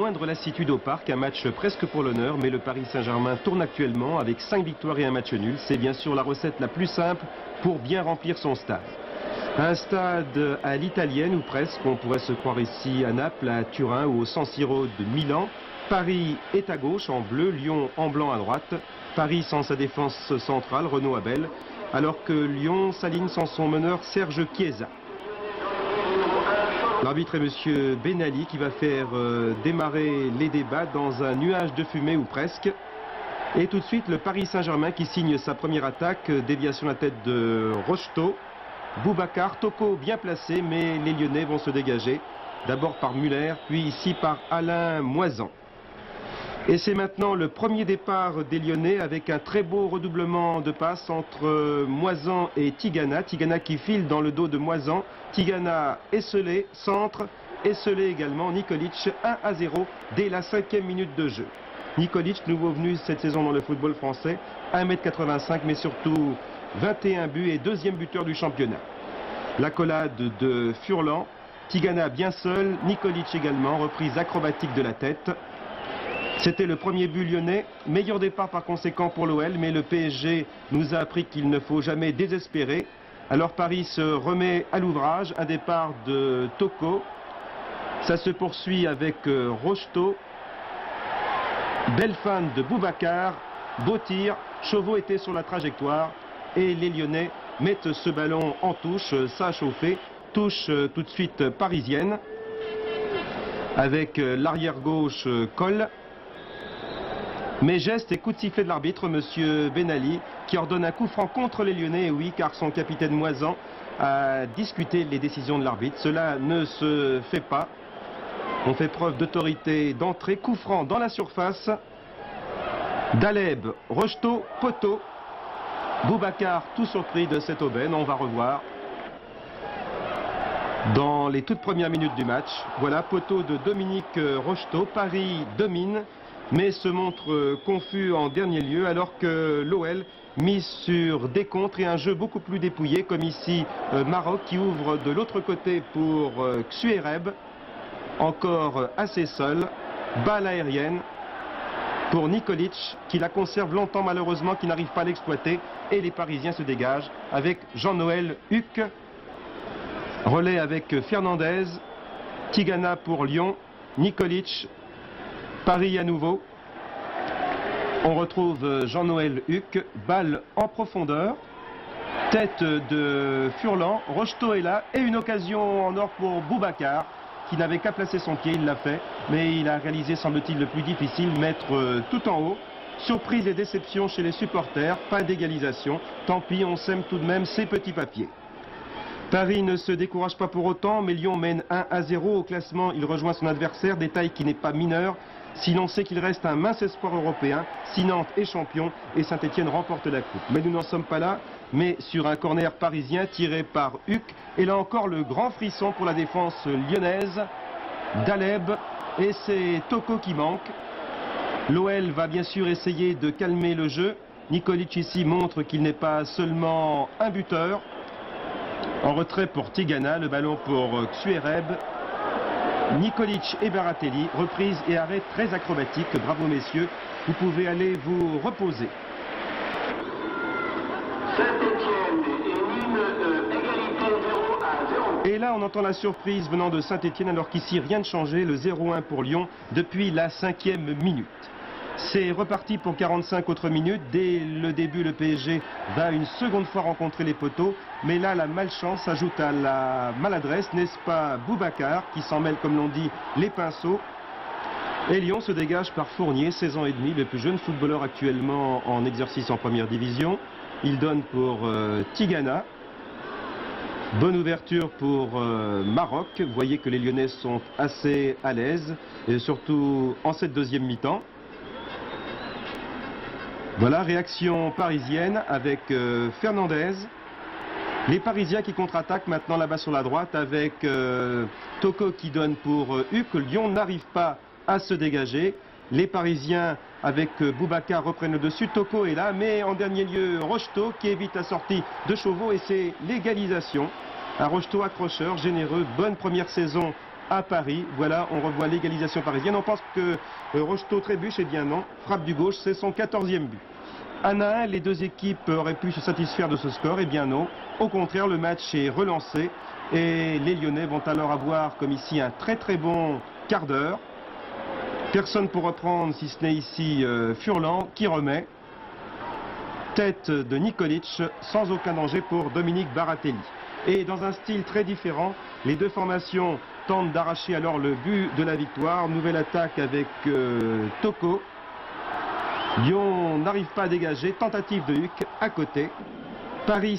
moindre lassitude au parc, un match presque pour l'honneur, mais le Paris Saint-Germain tourne actuellement avec 5 victoires et un match nul. C'est bien sûr la recette la plus simple pour bien remplir son stade. Un stade à l'italienne ou presque, on pourrait se croire ici à Naples, à Turin ou au San Siro de Milan. Paris est à gauche en bleu, Lyon en blanc à droite. Paris sans sa défense centrale, Renaud Abel, alors que Lyon s'aligne sans son meneur Serge Chiesa. L'arbitre est M. Benali qui va faire démarrer les débats dans un nuage de fumée ou presque. Et tout de suite le Paris Saint-Germain qui signe sa première attaque, déviation la tête de Rocheteau. Boubacar, Toko bien placé, mais les Lyonnais vont se dégager. D'abord par Muller, puis ici par Alain Moisan. Et c'est maintenant le premier départ des Lyonnais avec un très beau redoublement de passes entre Moisan et Tigana. Tigana qui file dans le dos de Moisan. Tigana esselé, centre, esselé également. Nikolic 1-0 dès la 5e minute de jeu. Nikolic, nouveau venu cette saison dans le football français, 1,85 m mais surtout 21 buts et deuxième buteur du championnat. L'accolade de Furlan, Tigana bien seul, Nikolic également, reprise acrobatique de la tête. C'était le premier but lyonnais, meilleur départ par conséquent pour l'OL, mais le PSG nous a appris qu'il ne faut jamais désespérer. Alors Paris se remet à l'ouvrage, un départ de Toko, ça se poursuit avec Rocheteau, belle fin de Boubacar, beau tir, Chauveau était sur la trajectoire et les Lyonnais mettent ce ballon en touche, ça a chauffé, touche tout de suite parisienne, avec l'arrière gauche Coll. Mais geste et coup de sifflet de l'arbitre, M. Benali, qui ordonne un coup franc contre les Lyonnais, et oui, car son capitaine Moisan a discuté les décisions de l'arbitre. Cela ne se fait pas. On fait preuve d'autorité d'entrée, coup franc dans la surface. Daleb, Rocheteau, poteau. Boubacar, tout surpris de cette aubaine, on va revoir. Dans les toutes premières minutes du match, voilà, poteau de Dominique Rocheteau. Paris domine, mais se montre confus en dernier lieu, alors que l'OL mise sur des contres et un jeu beaucoup plus dépouillé, comme ici Maroc qui ouvre de l'autre côté pour Xuereb, encore assez seul, balle aérienne pour Nikolic, qui la conserve longtemps malheureusement, qui n'arrive pas à l'exploiter, et les Parisiens se dégagent avec Jean-Noël Huc. Relais avec Fernandez, Tigana pour Lyon, Nikolic, Paris à nouveau. On retrouve Jean-Noël Huc, balle en profondeur, tête de Furlan, Rocheteau est là, et une occasion en or pour Boubacar, qui n'avait qu'à placer son pied, il l'a fait, mais il a réalisé, semble-t-il, le plus difficile, mettre tout en haut. Surprise et déception chez les supporters, pas d'égalisation, tant pis, on sème tout de même ces petits papiers. Paris ne se décourage pas pour autant, mais Lyon mène 1-0 au classement, il rejoint son adversaire, détail qui n'est pas mineur, si l'on sait qu'il reste un mince espoir européen, si Nantes est champion et Saint-Etienne remporte la coupe. Mais nous n'en sommes pas là, mais sur un corner parisien tiré par Huc, et là encore le grand frisson pour la défense lyonnaise, Daleb, et c'est Toko qui manque. L'OL va bien sûr essayer de calmer le jeu, Nikolic ici montre qu'il n'est pas seulement un buteur. En retrait pour Tigana, le ballon pour Xuereb. Nikolic et Baratelli, reprise et arrêt très acrobatique. Bravo messieurs, vous pouvez aller vous reposer. Saint-Etienne et Nîmes, égalité 0-0. Et là on entend la surprise venant de Saint-Etienne alors qu'ici rien ne changeait, le 0-1 pour Lyon depuis la 5e minute. C'est reparti pour 45 autres minutes. Dès le début, le PSG va une seconde fois rencontrer les poteaux. Mais là, la malchance ajoute à la maladresse, n'est-ce pas Boubacar, qui s'en mêle, comme l'on dit, les pinceaux. Et Lyon se dégage par Fournier, 16 ans et demi, le plus jeune footballeur actuellement en exercice en première division. Il donne pour Tigana. Bonne ouverture pour Maroc. Vous voyez que les Lyonnais sont assez à l'aise, et surtout en cette deuxième mi-temps. Voilà, réaction parisienne avec Fernandez. Les Parisiens qui contre-attaquent maintenant là-bas sur la droite avec Toko qui donne pour Huc. Lyon n'arrive pas à se dégager. Les Parisiens avec Boubacar reprennent le dessus. Toko est là, mais en dernier lieu Rocheteau qui évite la sortie de Chauveau et c'est l'égalisation. Un Rocheteau accrocheur, généreux, bonne première saison à Paris. Voilà, on revoit l'égalisation parisienne. On pense que Rocheteau trébuche, eh bien non, frappe du gauche, c'est son 14e but. 1-1, les deux équipes auraient pu se satisfaire de ce score, eh bien non. Au contraire, le match est relancé et les Lyonnais vont alors avoir, comme ici, un très très bon quart d'heure. Personne pour reprendre, si ce n'est ici Furlan qui remet. Tête de Nikolic, sans aucun danger pour Dominique Baratelli. Et dans un style très différent, les deux formations tentent d'arracher alors le but de la victoire. Nouvelle attaque avec Toko. Lyon n'arrive pas à dégager, tentative de Huck à côté. Paris